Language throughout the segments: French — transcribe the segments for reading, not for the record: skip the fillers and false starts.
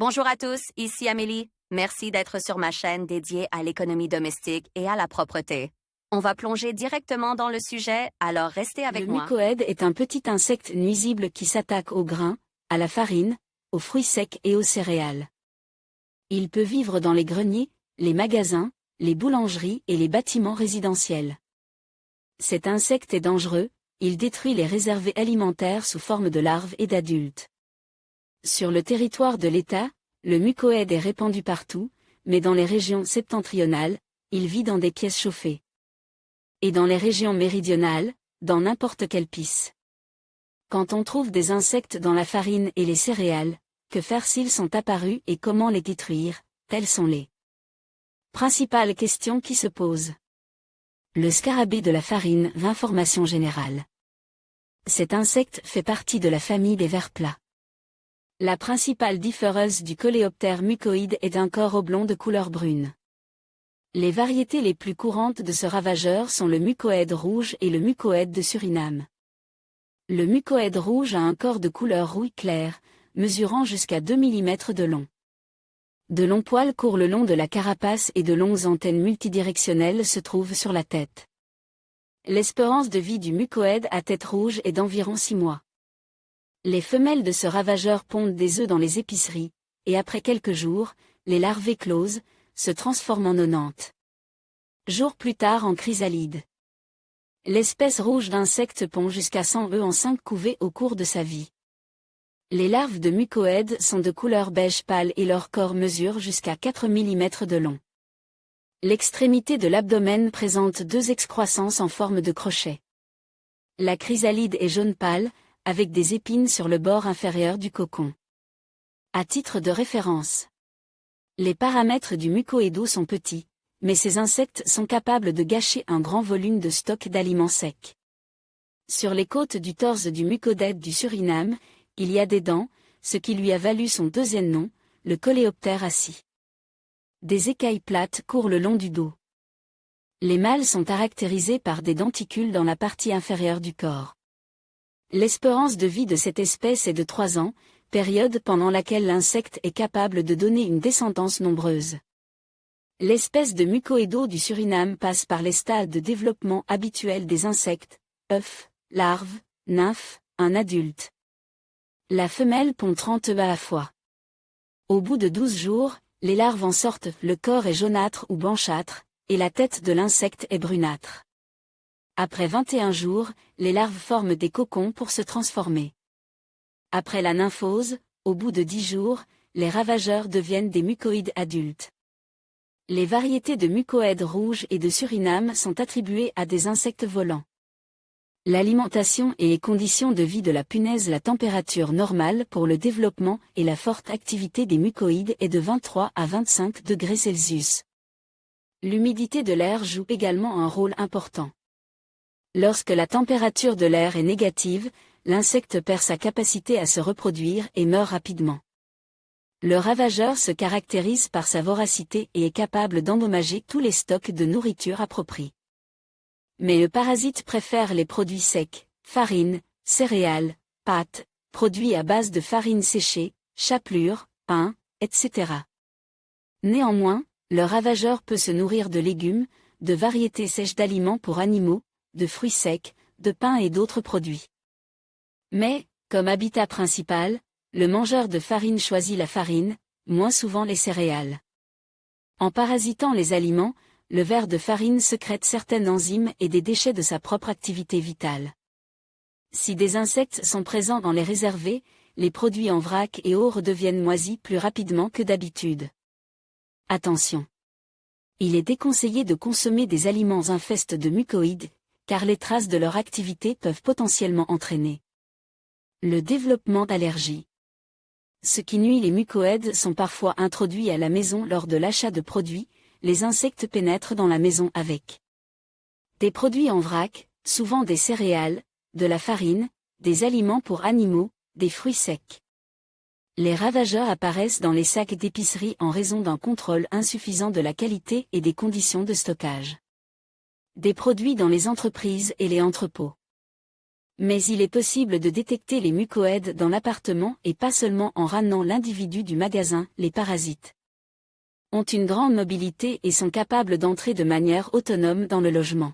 Bonjour à tous, ici Amélie. Merci d'être sur ma chaîne dédiée à l'économie domestique et à la propreté. On va plonger directement dans le sujet, alors restez avec Le moi. mucoède est un petit insecte nuisible qui s'attaque aux grains, à la farine, aux fruits secs et aux céréales. Il peut vivre dans les greniers, les magasins, les boulangeries et les bâtiments résidentiels. Cet insecte est dangereux, il détruit les réserves alimentaires sous forme de larves et d'adultes. Sur le territoire de l'État, le mucoède est répandu partout, mais dans les régions septentrionales, il vit dans des pièces chauffées. Et dans les régions méridionales, dans n'importe quelle pisse. Quand on trouve des insectes dans la farine et les céréales, que faire s'ils sont apparus et comment les détruire, telles sont les principales questions qui se posent. Le scarabée de la farine, information générale. Cet insecte fait partie de la famille des vers plats. La principale différence du coléoptère mucoïde est un corps oblong de couleur brune. Les variétés les plus courantes de ce ravageur sont le mucoède rouge et le mucoède de Suriname. Le mucoède rouge a un corps de couleur rouille claire, mesurant jusqu'à 2 mm de long. De longs poils courts le long de la carapace et de longues antennes multidirectionnelles se trouvent sur la tête. L'espérance de vie du mucoède à tête rouge est d'environ 6 mois. Les femelles de ce ravageur pondent des œufs dans les épiceries, et après quelques jours, les larves éclosent, se transforment en 90 jours plus tard en chrysalide. L'espèce rouge d'insecte pond jusqu'à 100 œufs en 5 couvées au cours de sa vie. Les larves de mucoède sont de couleur beige pâle et leur corps mesure jusqu'à 4 mm de long. L'extrémité de l'abdomen présente 2 excroissances en forme de crochet. La chrysalide est jaune pâle, avec des épines sur le bord inférieur du cocon. À titre de référence, les paramètres du mucoïdo sont petits, mais ces insectes sont capables de gâcher un grand volume de stock d'aliments secs. Sur les côtes du torse du mucoède du Suriname, il y a des dents, ce qui lui a valu son deuxième nom, le coléoptère assis. Des écailles plates courent le long du dos. Les mâles sont caractérisés par des denticules dans la partie inférieure du corps. L'espérance de vie de cette espèce est de 3 ans, période pendant laquelle l'insecte est capable de donner une descendance nombreuse. L'espèce de mucoïdo du Suriname passe par les stades de développement habituels des insectes, œufs, larves, nymphes, un adulte. La femelle pond 30 œufs à la fois. Au bout de 12 jours, les larves en sortent, le corps est jaunâtre ou blanchâtre, et la tête de l'insecte est brunâtre. Après 21 jours, les larves forment des cocons pour se transformer. Après la nymphose, au bout de 10 jours, les ravageurs deviennent des mucoïdes adultes. Les variétés de mucoède rouge et de Suriname sont attribuées à des insectes volants. L'alimentation et les conditions de vie de la punaise. La température normale pour le développement et la forte activité des mucoïdes est de 23 à 25 degrés Celsius. L'humidité de l'air joue également un rôle important. Lorsque la température de l'air est négative, l'insecte perd sa capacité à se reproduire et meurt rapidement. Le ravageur se caractérise par sa voracité et est capable d'endommager tous les stocks de nourriture appropriés. Mais le parasite préfère les produits secs, farine, céréales, pâtes, produits à base de farine séchée, chapelure, pain, etc. Néanmoins, le ravageur peut se nourrir de légumes, de variétés sèches d'aliments pour animaux, de fruits secs, de pain et d'autres produits. Mais, comme habitat principal, le mangeur de farine choisit la farine, moins souvent les céréales. En parasitant les aliments, le ver de farine sécrète certaines enzymes et des déchets de sa propre activité vitale. Si des insectes sont présents dans les réservés, les produits en vrac et eau redeviennent moisis plus rapidement que d'habitude. Attention! Il est déconseillé de consommer des aliments infestes de mucoïdes, car les traces de leur activité peuvent potentiellement entraîner le développement d'allergies. Ce qui nuit. Les mucoèdes sont parfois introduits à la maison lors de l'achat de produits, les insectes pénètrent dans la maison avec des produits en vrac, souvent des céréales, de la farine, des aliments pour animaux, des fruits secs. Les ravageurs apparaissent dans les sacs d'épicerie en raison d'un contrôle insuffisant de la qualité et des conditions de stockage des produits dans les entreprises et les entrepôts. Mais il est possible de détecter les mucoïdes dans l'appartement et pas seulement en ramenant l'individu du magasin. Les parasites ont une grande mobilité et sont capables d'entrer de manière autonome dans le logement.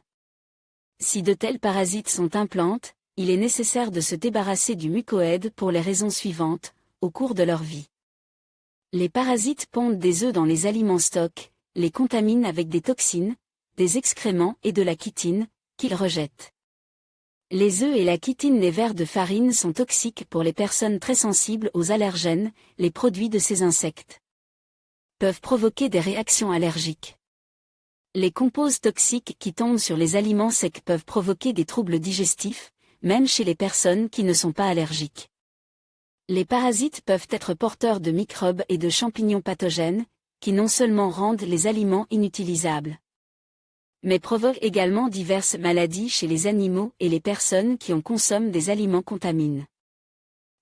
Si de tels parasites sont implantés, il est nécessaire de se débarrasser du mucoïde pour les raisons suivantes, au cours de leur vie. Les parasites pondent des œufs dans les aliments stocks, les contaminent avec des toxines, des excréments et de la chitine, qu'ils rejettent. Les œufs et la chitine des vers de farine sont toxiques pour les personnes très sensibles aux allergènes. Les produits de ces insectes peuvent provoquer des réactions allergiques. Les composés toxiques qui tombent sur les aliments secs peuvent provoquer des troubles digestifs, même chez les personnes qui ne sont pas allergiques. Les parasites peuvent être porteurs de microbes et de champignons pathogènes, qui non seulement rendent les aliments inutilisables, mais provoquent également diverses maladies chez les animaux et les personnes qui en consomment des aliments contaminés.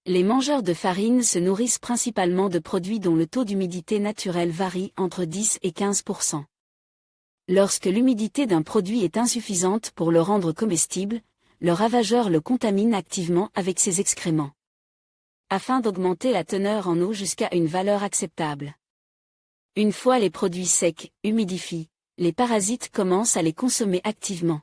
Les mangeurs de farine se nourrissent principalement de produits dont le taux d'humidité naturelle varie entre 10 et 15%. Lorsque l'humidité d'un produit est insuffisante pour le rendre comestible, le ravageur le contamine activement avec ses excréments, afin d'augmenter la teneur en eau jusqu'à une valeur acceptable. Une fois les produits secs, humidifiés, les parasites commencent à les consommer activement.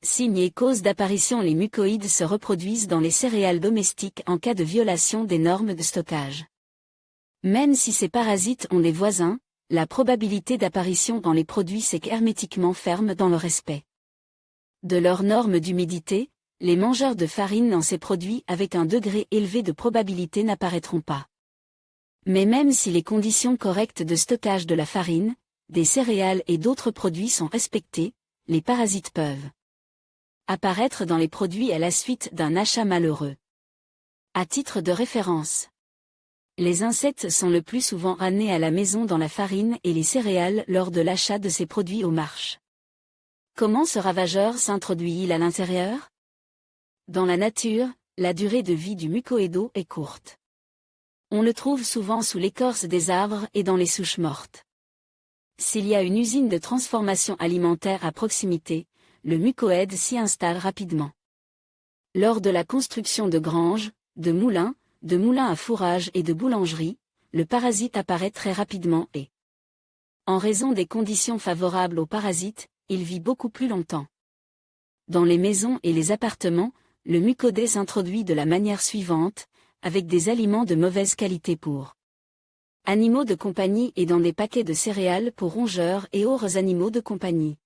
Signes et causes d'apparition: les mucoïdes se reproduisent dans les céréales domestiques en cas de violation des normes de stockage. Même si ces parasites ont des voisins, la probabilité d'apparition dans les produits secs hermétiquement fermes dans le respect de leurs normes d'humidité, les mangeurs de farine dans ces produits avec un degré élevé de probabilité n'apparaîtront pas. Mais même si les conditions correctes de stockage de la farine, des céréales et d'autres produits sont respectées, les parasites peuvent apparaître dans les produits à la suite d'un achat malheureux. À titre de référence, les insectes sont le plus souvent ramenés à la maison dans la farine et les céréales lors de l'achat de ces produits au marché. Comment ce ravageur s'introduit-il à l'intérieur? Dans la nature, la durée de vie du mucoïde est courte. On le trouve souvent sous l'écorce des arbres et dans les souches mortes. S'il y a une usine de transformation alimentaire à proximité, le mucoïde s'y installe rapidement. Lors de la construction de granges, de moulins à fourrage et de boulangeries, le parasite apparaît très rapidement et, en raison des conditions favorables aux parasites, il vit beaucoup plus longtemps. Dans les maisons et les appartements, le mucoïde s'introduit de la manière suivante, avec des aliments de mauvaise qualité pour animaux de compagnie et dans des paquets de céréales pour rongeurs et autres animaux de compagnie.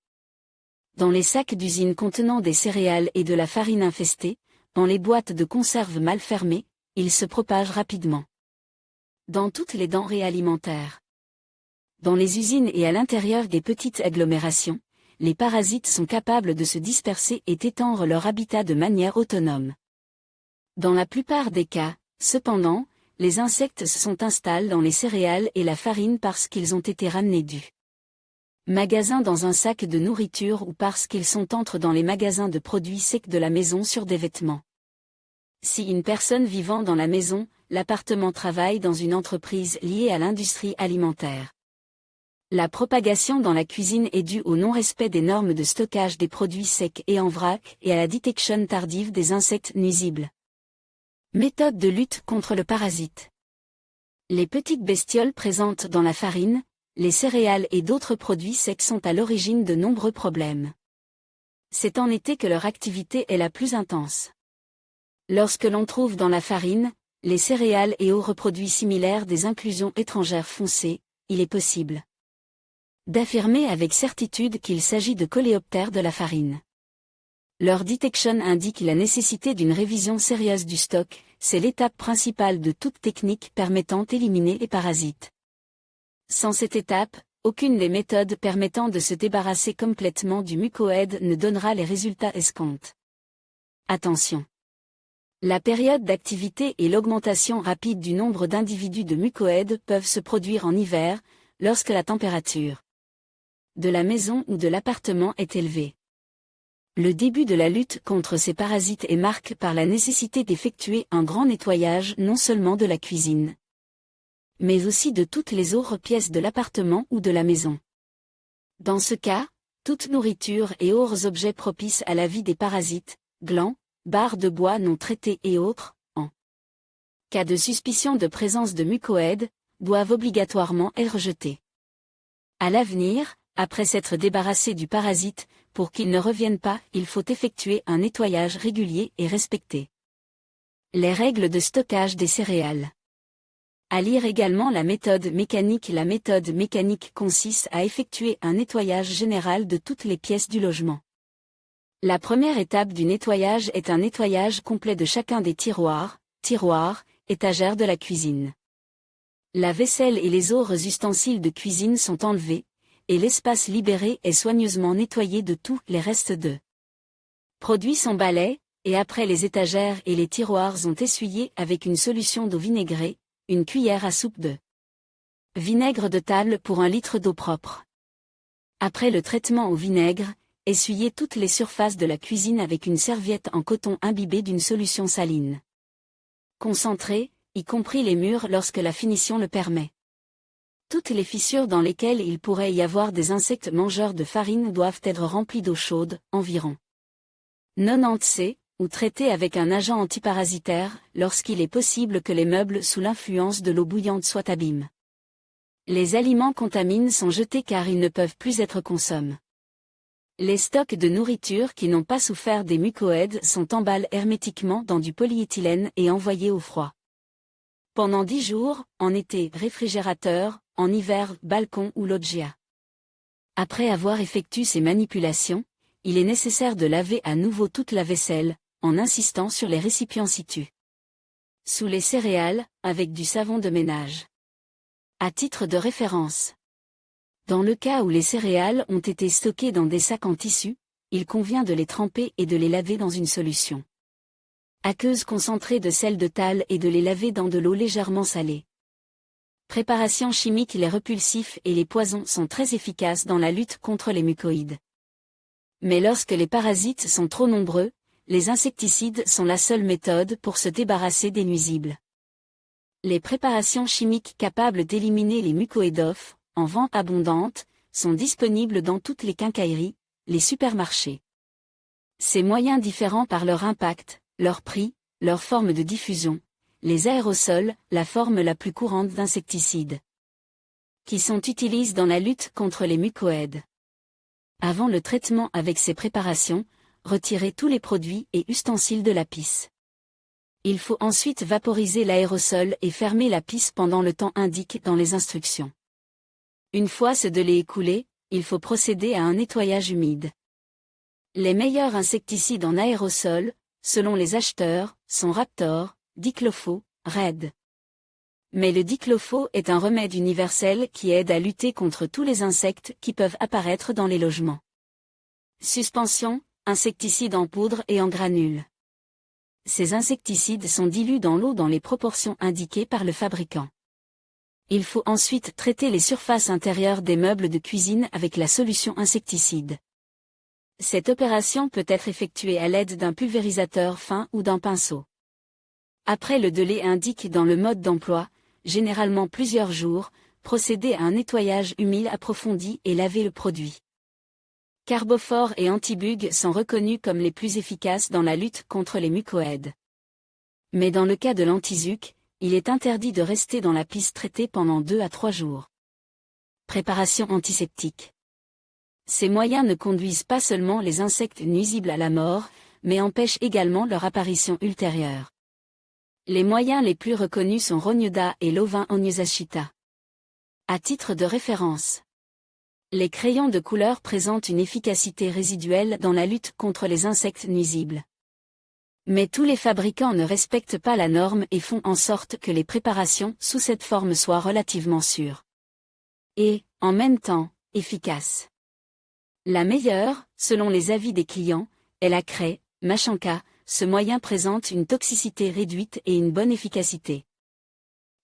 Dans les sacs d'usine contenant des céréales et de la farine infestée, dans les boîtes de conserve mal fermées, il se propage rapidement. Dans toutes les denrées alimentaires. Dans les usines et à l'intérieur des petites agglomérations, les parasites sont capables de se disperser et d'étendre leur habitat de manière autonome. Dans la plupart des cas, cependant, les insectes se sont installés dans les céréales et la farine parce qu'ils ont été ramenés du magasin dans un sac de nourriture ou parce qu'ils entrent dans les magasins de produits secs de la maison sur des vêtements. Si une personne vivant dans la maison, l'appartement travaille dans une entreprise liée à l'industrie alimentaire. La propagation dans la cuisine est due au non-respect des normes de stockage des produits secs et en vrac et à la détection tardive des insectes nuisibles. Méthode de lutte contre le parasite. Les petites bestioles présentes dans la farine, les céréales et d'autres produits secs sont à l'origine de nombreux problèmes. C'est en été que leur activité est la plus intense. Lorsque l'on trouve dans la farine, les céréales et autres produits similaires des inclusions étrangères foncées, il est possible d'affirmer avec certitude qu'il s'agit de coléoptères de la farine. Leur detection indique la nécessité d'une révision sérieuse du stock, c'est l'étape principale de toute technique permettant d'éliminer les parasites. Sans cette étape, aucune des méthodes permettant de se débarrasser complètement du mucoïde ne donnera les résultats escomptés. Attention! La période d'activité et l'augmentation rapide du nombre d'individus de mucoïdes peuvent se produire en hiver, lorsque la température de la maison ou de l'appartement est élevée. Le début de la lutte contre ces parasites est marqué par la nécessité d'effectuer un grand nettoyage non seulement de la cuisine, mais aussi de toutes les autres pièces de l'appartement ou de la maison. Dans ce cas, toute nourriture et autres objets propices à la vie des parasites, glands, barres de bois non traitées et autres, en cas de suspicion de présence de mucoïdes, doivent obligatoirement être rejetés. À l'avenir, après s'être débarrassé du parasite, pour qu'il ne revienne pas, il faut effectuer un nettoyage régulier et respecté les règles de stockage des céréales. À lire également la méthode mécanique. La méthode mécanique consiste à effectuer un nettoyage général de toutes les pièces du logement. La première étape du nettoyage est un nettoyage complet de chacun des tiroirs, étagères de la cuisine. La vaisselle et les autres ustensiles de cuisine sont enlevés, et l'espace libéré est soigneusement nettoyé de tous les restes de produits sans balai, et après les étagères et les tiroirs ont essuyé avec une solution d'eau vinaigrée, une cuillère à soupe de vinaigre de table pour 1 litre d'eau propre. Après le traitement au vinaigre, essuyez toutes les surfaces de la cuisine avec une serviette en coton imbibée d'une solution saline concentrée, y compris les murs lorsque la finition le permet. Toutes les fissures dans lesquelles il pourrait y avoir des insectes mangeurs de farine doivent être remplies d'eau chaude, environ 90 C, ou traitées avec un agent antiparasitaire, lorsqu'il est possible que les meubles sous l'influence de l'eau bouillante soient abîmes. Les aliments contaminés sont jetés car ils ne peuvent plus être consommés. Les stocks de nourriture qui n'ont pas souffert des mucoïdes sont emballés hermétiquement dans du polyéthylène et envoyés au froid. Pendant 10 jours, en été, réfrigérateur, en hiver, balcon ou loggia. Après avoir effectué ces manipulations, il est nécessaire de laver à nouveau toute la vaisselle, en insistant sur les récipients situés sous les céréales, avec du savon de ménage. À titre de référence, dans le cas où les céréales ont été stockées dans des sacs en tissu, il convient de les tremper et de les laver dans une solution aqueuse concentrée de sel de table et de les laver dans de l'eau légèrement salée. Préparation chimique. Les repulsifs et les poisons sont très efficaces dans la lutte contre les mucoïdes. Mais lorsque les parasites sont trop nombreux, les insecticides sont la seule méthode pour se débarrasser des nuisibles. Les préparations chimiques capables d'éliminer les mucoïdophes, en vente abondante, sont disponibles dans toutes les quincailleries, les supermarchés. Ces moyens différents par leur impact, leur prix, leur forme de diffusion, les aérosols, la forme la plus courante d'insecticides, qui sont utilisés dans la lutte contre les mucoïdes. Avant le traitement avec ces préparations, retirez tous les produits et ustensiles de la pisse. Il faut ensuite vaporiser l'aérosol et fermer la pisse pendant le temps indiqué dans les instructions. Une fois ce délai écoulé, il faut procéder à un nettoyage humide. Les meilleurs insecticides en aérosol, selon les acheteurs, sont Raptor, Diclofo, Red. Mais le Diclofo est un remède universel qui aide à lutter contre tous les insectes qui peuvent apparaître dans les logements. Suspension, insecticides en poudre et en granules. Ces insecticides sont dilués dans l'eau dans les proportions indiquées par le fabricant. Il faut ensuite traiter les surfaces intérieures des meubles de cuisine avec la solution insecticide. Cette opération peut être effectuée à l'aide d'un pulvérisateur fin ou d'un pinceau. Après le délai indiqué dans le mode d'emploi, généralement plusieurs jours, procédez à un nettoyage humide approfondi et lavez le produit. Carbophore et Antibug sont reconnus comme les plus efficaces dans la lutte contre les mucoïdes. Mais dans le cas de l'antizuc, il est interdit de rester dans la pisse traitée pendant 2 à 3 jours. Préparation antiseptique. Ces moyens ne conduisent pas seulement les insectes nuisibles à la mort, mais empêchent également leur apparition ultérieure. Les moyens les plus reconnus sont Rognoda et Lovin Onyosashita. À titre de référence, les crayons de couleur présentent une efficacité résiduelle dans la lutte contre les insectes nuisibles. Mais tous les fabricants ne respectent pas la norme et font en sorte que les préparations sous cette forme soient relativement sûres. Et, en même temps, efficaces. La meilleure, selon les avis des clients, est la craie, Machanka. Ce moyen présente une toxicité réduite et une bonne efficacité.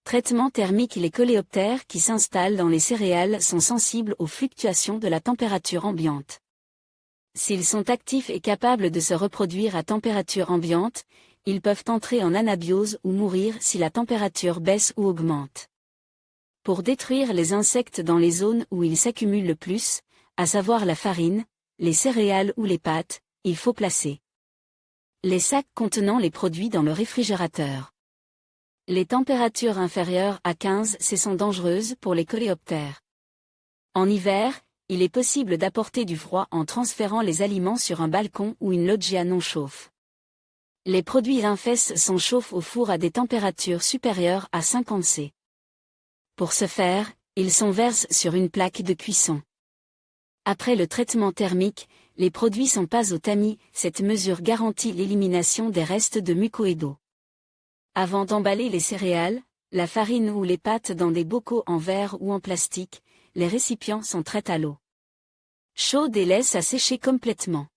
Traitement thermique. Les coléoptères qui s'installent dans les céréales sont sensibles aux fluctuations de la température ambiante. S'ils sont actifs et capables de se reproduire à température ambiante, ils peuvent entrer en anabiose ou mourir si la température baisse ou augmente. Pour détruire les insectes dans les zones où ils s'accumulent le plus, à savoir la farine, les céréales ou les pâtes, il faut placer Les sacs contenant les produits dans le réfrigérateur. Les températures inférieures à 15 C sont dangereuses pour les coléoptères. En hiver, il est possible d'apporter du froid en transférant les aliments sur un balcon ou une loggia non chauffe. Les produits infestes sont chauffés au four à des températures supérieures à 50 C. Pour ce faire, ils sont versés sur une plaque de cuisson. Après le traitement thermique, les produits sont pas au tamis, cette mesure garantit l'élimination des restes de mucoïdaux. Avant d'emballer les céréales, la farine ou les pâtes dans des bocaux en verre ou en plastique, les récipients sont traités à l'eau chaude et laissent à sécher complètement.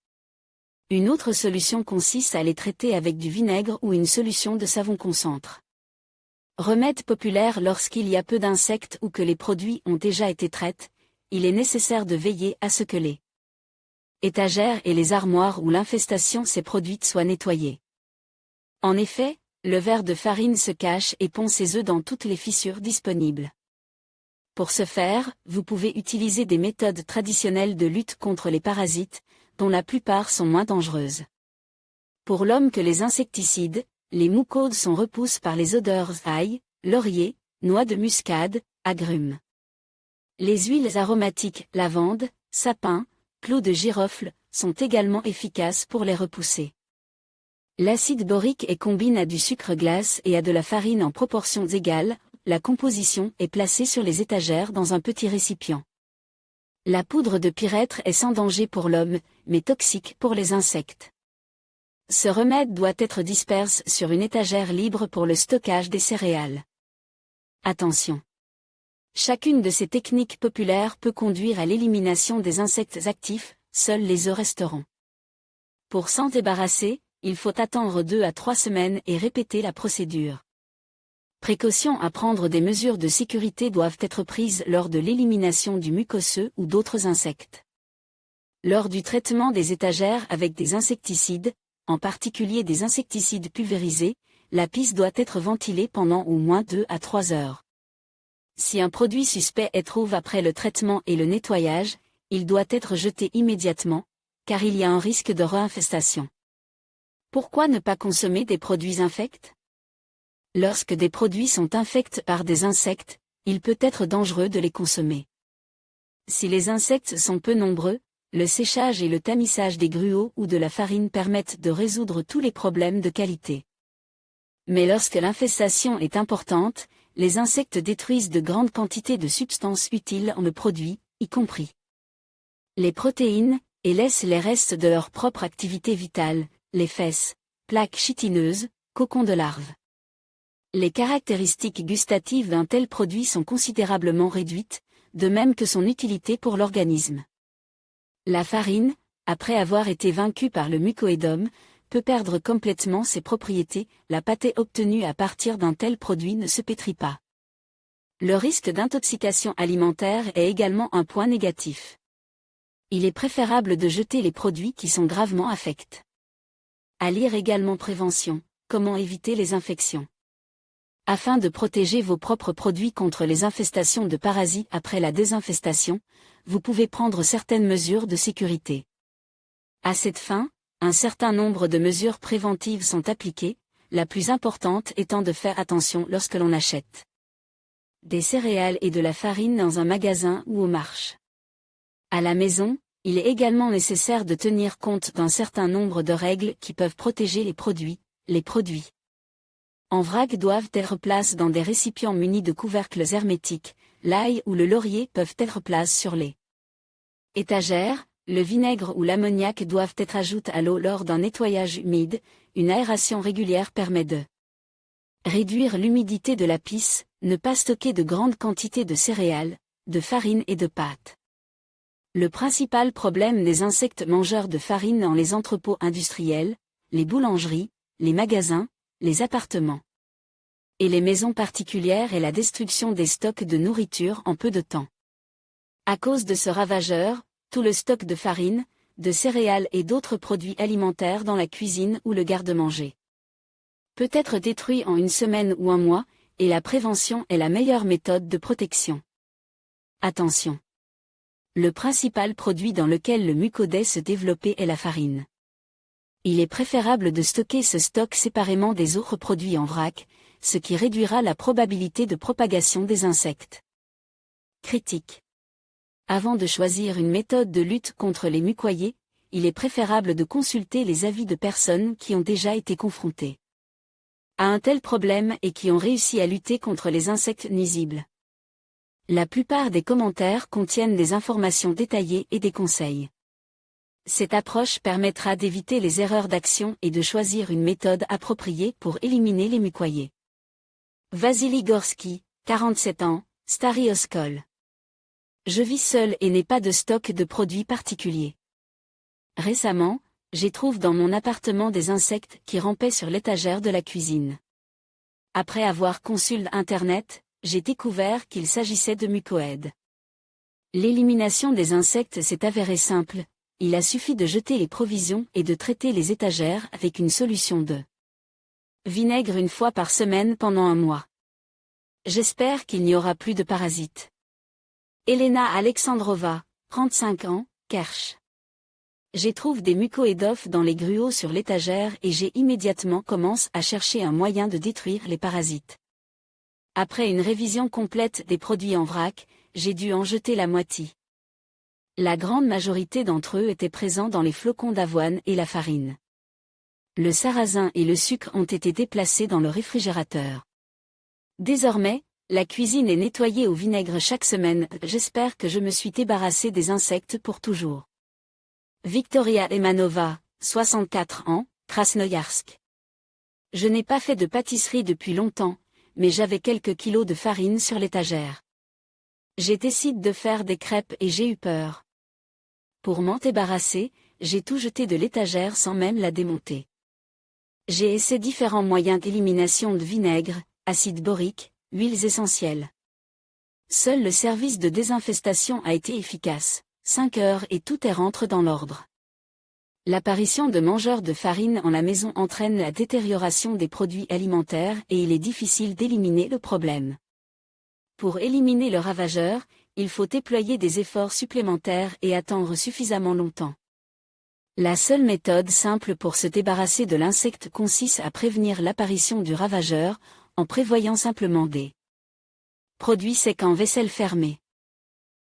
Une autre solution consiste à les traiter avec du vinaigre ou une solution de savon concentré. Remède populaire lorsqu'il y a peu d'insectes ou que les produits ont déjà été traités, il est nécessaire de veiller à ce que les étagères et les armoires où l'infestation s'est produite soient nettoyées. En effet, le ver de farine se cache et pond ses œufs dans toutes les fissures disponibles. Pour ce faire, vous pouvez utiliser des méthodes traditionnelles de lutte contre les parasites, dont la plupart sont moins dangereuses. Pour l'homme que les insecticides, les mucodes sont repoussés par les odeurs ail, laurier, noix de muscade, agrumes. Les huiles aromatiques lavande, sapin, clous de girofle sont également efficaces pour les repousser. L'acide borique est combiné à du sucre glace et à de la farine en proportions égales, la composition est placée sur les étagères dans un petit récipient. La poudre de pyrèthre est sans danger pour l'homme, mais toxique pour les insectes. Ce remède doit être dispersé sur une étagère libre pour le stockage des céréales. Attention! Chacune de ces techniques populaires peut conduire à l'élimination des insectes actifs, seuls les œufs resteront. Pour s'en débarrasser, il faut attendre 2 à 3 semaines et répéter la procédure. Précaution à prendre, des mesures de sécurité doivent être prises lors de l'élimination du mucoseux ou d'autres insectes. Lors du traitement des étagères avec des insecticides, en particulier des insecticides pulvérisés, la pisse doit être ventilée pendant au moins 2 à 3 heures. Si un produit suspect est trouvé après le traitement et le nettoyage, il doit être jeté immédiatement, car il y a un risque de réinfestation. Pourquoi ne pas consommer des produits infects ? Lorsque des produits sont infectés par des insectes, il peut être dangereux de les consommer. Si les insectes sont peu nombreux, le séchage et le tamissage des gruaux ou de la farine permettent de résoudre tous les problèmes de qualité. Mais lorsque l'infestation est importante, les insectes détruisent de grandes quantités de substances utiles en le produit, y compris les protéines, et laissent les restes de leur propre activité vitale, les fesses, plaques chitineuses, cocons de larves. Les caractéristiques gustatives d'un tel produit sont considérablement réduites, de même que son utilité pour l'organisme. La farine, après avoir été vaincue par le mucoïdome, peut perdre complètement ses propriétés, la pâtée obtenue à partir d'un tel produit ne se pétrit pas. Le risque d'intoxication alimentaire est également un point négatif. Il est préférable de jeter les produits qui sont gravement affectés. À lire également prévention, comment éviter les infections. Afin de protéger vos propres produits contre les infestations de parasites après la désinfestation, vous pouvez prendre certaines mesures de sécurité. À cette fin, un certain nombre de mesures préventives sont appliquées, la plus importante étant de faire attention lorsque l'on achète des céréales et de la farine dans un magasin ou au marché. À la maison, il est également nécessaire de tenir compte d'un certain nombre de règles qui peuvent protéger les produits. En vrac doivent être placés dans des récipients munis de couvercles hermétiques, l'ail ou le laurier peuvent être placés sur les étagères, le vinaigre ou l'ammoniac doivent être ajoutés à l'eau lors d'un nettoyage humide, une aération régulière permet de réduire l'humidité de la pisse, ne pas stocker de grandes quantités de céréales, de farine et de pâtes. Le principal problème des insectes mangeurs de farine dans les entrepôts industriels, les boulangeries, les magasins, les appartements et les maisons particulières est la destruction des stocks de nourriture en peu de temps. À cause de ce ravageur, tout le stock de farine, de céréales et d'autres produits alimentaires dans la cuisine ou le garde-manger peut être détruit en une semaine ou un mois, et la prévention est la meilleure méthode de protection. Attention! Le principal produit dans lequel le mucodès se développe est la farine. Il est préférable de stocker ce stock séparément des autres produits en vrac, ce qui réduira la probabilité de propagation des insectes. Critique. Avant de choisir une méthode de lutte contre les mucoyers, il est préférable de consulter les avis de personnes qui ont déjà été confrontées à un tel problème et qui ont réussi à lutter contre les insectes nuisibles. La plupart des commentaires contiennent des informations détaillées et des conseils. Cette approche permettra d'éviter les erreurs d'action et de choisir une méthode appropriée pour éliminer les mucoyers. Vasily Gorski, 47 ans, Stary Oskol. Je vis seul et n'ai pas de stock de produits particuliers. Récemment, j'y trouve dans mon appartement des insectes qui rampaient sur l'étagère de la cuisine. Après avoir consulté Internet, j'ai découvert qu'il s'agissait de mucoïdes. L'élimination des insectes s'est avérée simple, il a suffi de jeter les provisions et de traiter les étagères avec une solution de vinaigre une fois par semaine pendant un mois. J'espère qu'il n'y aura plus de parasites. Elena Alexandrova, 35 ans, Kerch. J'y trouve des mucoïdophes dans les gruaux sur l'étagère et j'ai immédiatement commencé à chercher un moyen de détruire les parasites. Après une révision complète des produits en vrac, j'ai dû en jeter la moitié. La grande majorité d'entre eux étaient présents dans les flocons d'avoine et la farine. Le sarrasin et le sucre ont été déplacés dans le réfrigérateur. Désormais, la cuisine est nettoyée au vinaigre chaque semaine. J'espère que je me suis débarrassé des insectes pour toujours. Victoria Emanova, 64 ans, Krasnoyarsk. Je n'ai pas fait de pâtisserie depuis longtemps, mais j'avais quelques kilos de farine sur l'étagère. J'ai décidé de faire des crêpes et j'ai eu peur. Pour m'en débarrasser, j'ai tout jeté de l'étagère sans même la démonter. J'ai essayé différents moyens d'élimination de vinaigre, acide borique, huiles essentielles. Seul le service de désinfestation a été efficace, 5 heures et tout rentre dans l'ordre. L'apparition de mangeurs de farine en la maison entraîne la détérioration des produits alimentaires et il est difficile d'éliminer le problème. Pour éliminer le ravageur, il faut déployer des efforts supplémentaires et attendre suffisamment longtemps. La seule méthode simple pour se débarrasser de l'insecte consiste à prévenir l'apparition du ravageur, en prévoyant simplement des produits secs en vaisselle fermée.